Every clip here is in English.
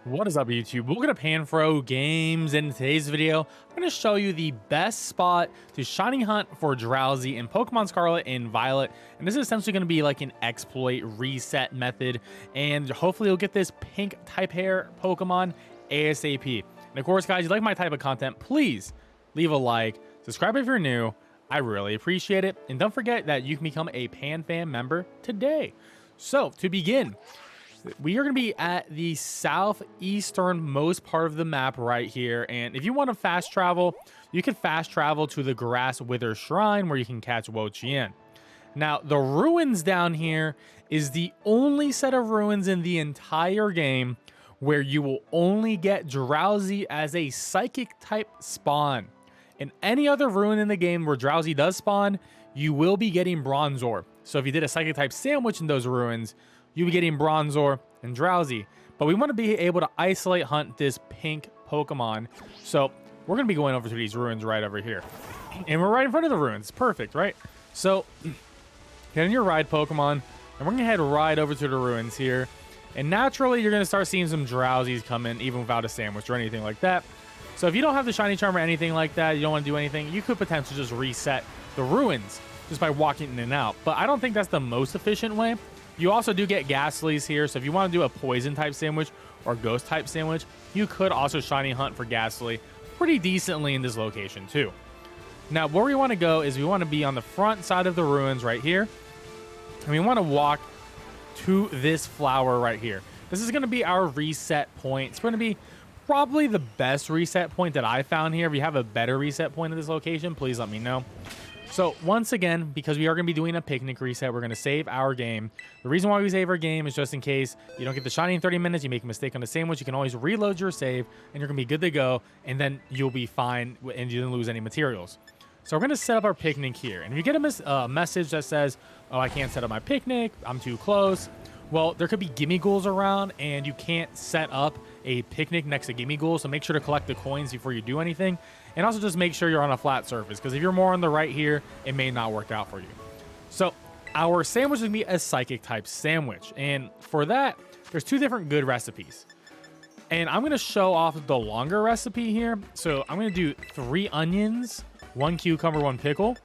What is up, YouTube? Welcome to PanFro Games. In today's video, I'm going to show you the best spot to shiny hunt for Drowzee in Pokemon Scarlet and Violet. And this is essentially going to be like an exploit reset method. And hopefully you'll get this pink type hair Pokemon ASAP. And of course, guys, if you like my type of content, please leave a like, subscribe if you're new. I really appreciate it. And don't forget that you can become a PanFam member today. So to begin, we are going to be at the southeasternmost part of the map right here. And if you want to fast travel, you can fast travel to the Grass Wither Shrine where you can catch Wo-Chien. Now, the ruins down here is the only set of ruins in the entire game where you will only get Drowzee as a psychic type spawn. In any other ruin in the game where Drowzee does spawn, you will be getting Bronzor. So if you did a psychic type sandwich in those ruins, you'll be getting Bronzor and Drowzee. But we want to be able to isolate hunt this pink Pokemon. So we're going to be going over to these ruins right over here. And we're right in front of the ruins. Perfect, right? So get in your ride Pokemon, and we're going to head right over to the ruins here. And naturally, you're going to start seeing some Drowzees come in, even without a sandwich or anything like that. So if you don't have the Shiny Charm or anything like that, you don't want to do anything, you could potentially just reset the ruins just by walking in and out. But I don't think that's the most efficient way. You also do get Gastlys here, so if you want to do a poison type sandwich or ghost type sandwich, you could also shiny hunt for Gastly pretty decently in this location too. Now, where we want to go is we want to be on the front side of the ruins right here, and we want to walk to this flower right here. This is going to be our reset point. It's going to be probably the best reset point that I found here. If you have a better reset point at this location, please let me know. So once again, because we are going to be doing a picnic reset, we're going to save our game. The reason why we save our game is just in case you don't get the shiny in 30 minutes, you make a mistake on the sandwich, you can always reload your save and you're going to be good to go, and then you'll be fine and you didn't lose any materials. So we're going to set up our picnic here. And if you get a message that says, oh, I can't set up my picnic, I'm too close. Well, there could be gimme ghouls around and you can't set up a picnic next to gimme ghouls, so make sure to collect the coins before you do anything. And also just make sure you're on a flat surface, because if you're more on the right here, it may not work out for you. So our sandwich is going to be a psychic type sandwich. And for that, there's two different good recipes. And I'm going to show off the longer recipe here. So I'm going to do 3 onions, 1 cucumber, 1 pickle.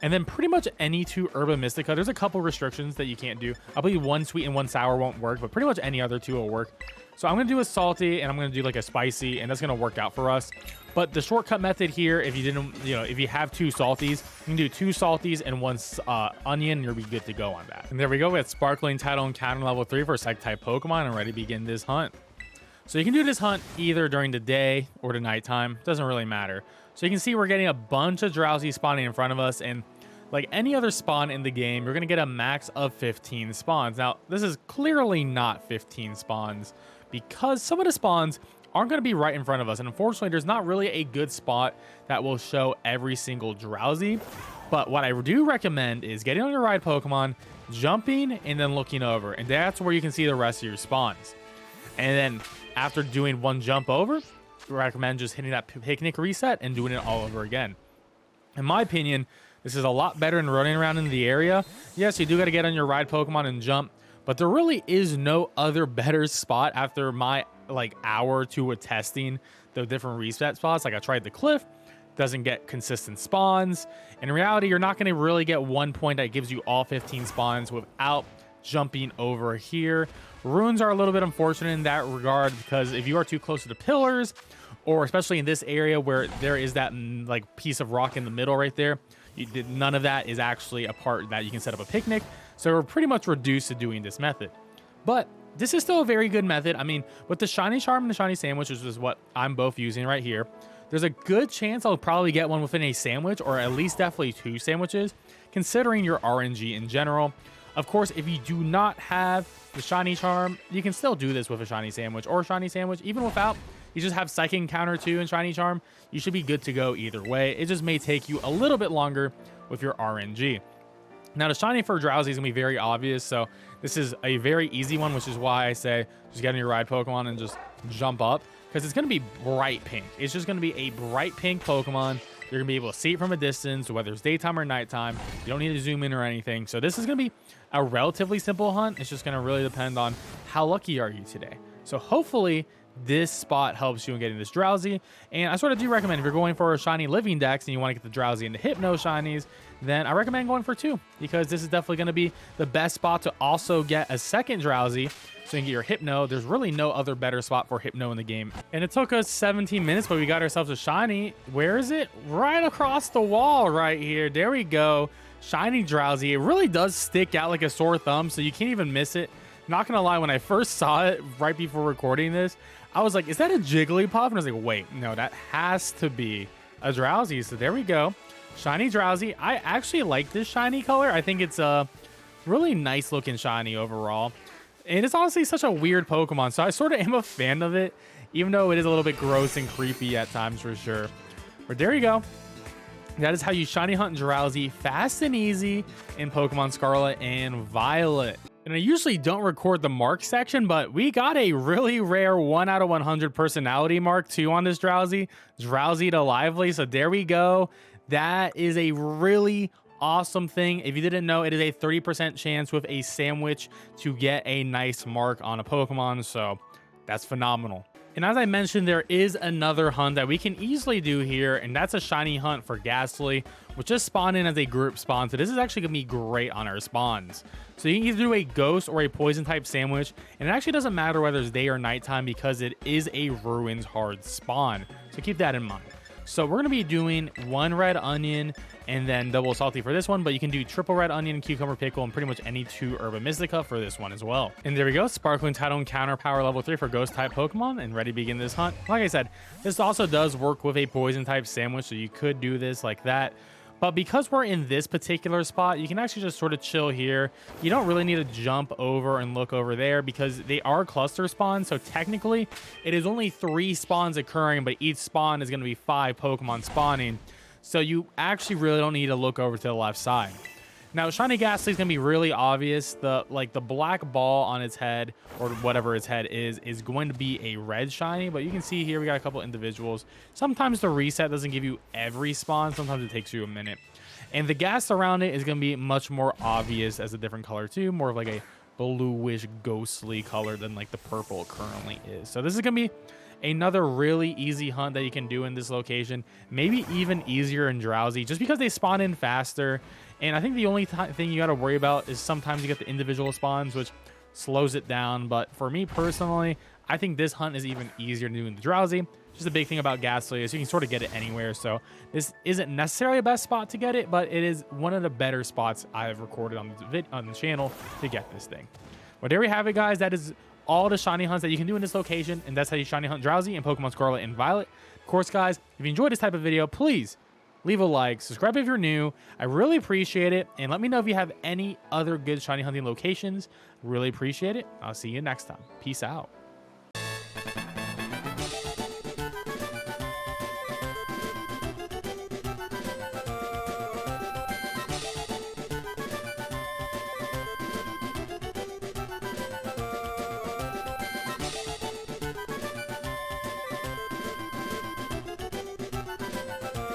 And then pretty much any 2 Herba Mystica. There's a couple restrictions that you can't do. I believe 1 sweet and 1 sour won't work, but pretty much any other 2 will work. So I'm going to do a salty and I'm going to do like a spicy, and that's going to work out for us. But the shortcut method here, if you didn't, if you have 2 salties, you can do 2 salties and 1 onion, and you'll be good to go on that. And there we go. We have Sparkling Title Encounter level 3 for Psych type Pokemon and ready to begin this hunt. So you can do this hunt either during the day or the nighttime. Doesn't really matter. So you can see we're getting a bunch of Drowzee spawning in front of us, and like any other spawn in the game, you're going to get a max of 15 spawns. Now, this is clearly not 15 spawns because some of the spawns aren't going to be right in front of us. And unfortunately, there's not really a good spot that will show every single Drowzee. But what I do recommend is getting on your ride Pokemon, jumping, and then looking over. And that's where you can see the rest of your spawns. And then after doing 1 jump over, I recommend just hitting that picnic reset and doing it all over again. In my opinion, this is a lot better than running around in the area. Yes, you do got to get on your ride Pokemon and jump, but there really is no other better spot after my hour or 2 of testing the different reset spots. Like I tried the cliff, doesn't get consistent spawns. In reality, you're not going to really get 1 point that gives you all 15 spawns without jumping over here. Ruins are a little bit unfortunate in that regard, because if you are too close to the pillars, or especially in this area where there is that piece of rock in the middle right there, none of that is actually a part that you can set up a picnic. So we're pretty much reduced to doing this method. But this is still a very good method. I mean, with the Shiny Charm and the Shiny Sandwich, which is what I'm both using right here, there's a good chance I'll probably get one within a sandwich, or at least definitely 2 sandwiches, considering your RNG in general. Of course, if you do not have the Shiny Charm, you can still do this with a Shiny Sandwich or Shiny Sandwich. Even without, you just have Psychic Encounter 2 and Shiny Charm. You should be good to go either way. It just may take you a little bit longer with your RNG. Now, the shiny for Drowzee is going to be very obvious, so this is a very easy one, which is why I say just get on your ride Pokemon and just jump up, because it's going to be bright pink. It's just going to be a bright pink Pokemon. You're going to be able to see it from a distance, whether it's daytime or nighttime. You don't need to zoom in or anything. So this is going to be a relatively simple hunt. It's just going to really depend on how lucky are you today. So hopefully this spot helps you in getting this Drowzee. And I sort of do recommend, if you're going for a shiny living dex and you want to get the Drowzee and the Hypno shinies, then I recommend going for 2, because this is definitely going to be the best spot to also get a second Drowzee so you can get your Hypno. There's really no other better spot for Hypno in the game. And it took us 17 minutes, but we got ourselves a shiny. Where is it? Right across the wall right here. There we go. Shiny Drowzee. It really does stick out like a sore thumb, so you can't even miss it. Not gonna lie, when I first saw it right before recording this, I was like, is that a Jigglypuff? And I was like, wait, no, that has to be a Drowzee. So there we go. Shiny Drowzee. I actually like this shiny color. I think it's a really nice looking shiny overall. And it's honestly such a weird Pokemon, so I sort of am a fan of it, even though it is a little bit gross and creepy at times for sure. But there you go. That is how you shiny hunt Drowzee fast and easy in Pokemon Scarlet and Violet. And I usually don't record the mark section, but we got a really rare 1 out of 100 personality mark too on this Drowzee. Drowzee to Lively, so there we go. That is a really awesome thing. If you didn't know, it is a 30% chance with a sandwich to get a nice mark on a Pokemon, so that's phenomenal. And as I mentioned, there is another hunt that we can easily do here, and that's a shiny hunt for Gastly, which just spawned in as a group spawn. So this is actually going to be great on our spawns. So you can either do a ghost or a poison type sandwich, and it actually doesn't matter whether it's day or nighttime because it is a ruins hard spawn. So keep that in mind. So we're going to be doing 1 red onion and then double salty for this one, but you can do triple red onion, cucumber pickle, and pretty much any 2 herba mystica for this one as well. And there we go, sparkling tidal encounter power level 3 for ghost type Pokemon, and ready to begin this hunt. Like I said, this also does work with a poison type sandwich, so you could do this like that. But because we're in this particular spot, you can actually just sort of chill here. You don't really need to jump over and look over there because they are cluster spawns. So technically, it is only 3 spawns occurring, but each spawn is going to be 5 Pokemon spawning. So you actually really don't need to look over to the left side. Now, Shiny Gastly is going to be really obvious. The black ball on its head, or whatever its head is going to be a red shiny. But you can see here we got a couple individuals. Sometimes the reset doesn't give you every spawn. Sometimes it takes you a minute. And the gas around it is going to be much more obvious as a different color too. More of like a bluish, ghostly color than like the purple currently is. So this is going to be another really easy hunt that you can do in this location. Maybe even easier in Drowzee just because they spawn in faster. And I think the only thing you got to worry about is sometimes you get the individual spawns, which slows it down. But for me personally, I think this hunt is even easier to do in the Drowzee. Just a big thing about Gastly is you can sort of get it anywhere. So this isn't necessarily the best spot to get it, but it is one of the better spots I've recorded on the channel to get this thing. Well, there we have it, guys. That is all the shiny hunts that you can do in this location, and that's how you shiny hunt Drowzee in Pokemon Scarlet and Violet. Of course, guys, if you enjoyed this type of video, please leave a like, subscribe if you're new. I really appreciate it, and let me know if you have any other good shiny hunting locations. Really appreciate it. I'll see you next time. Peace out.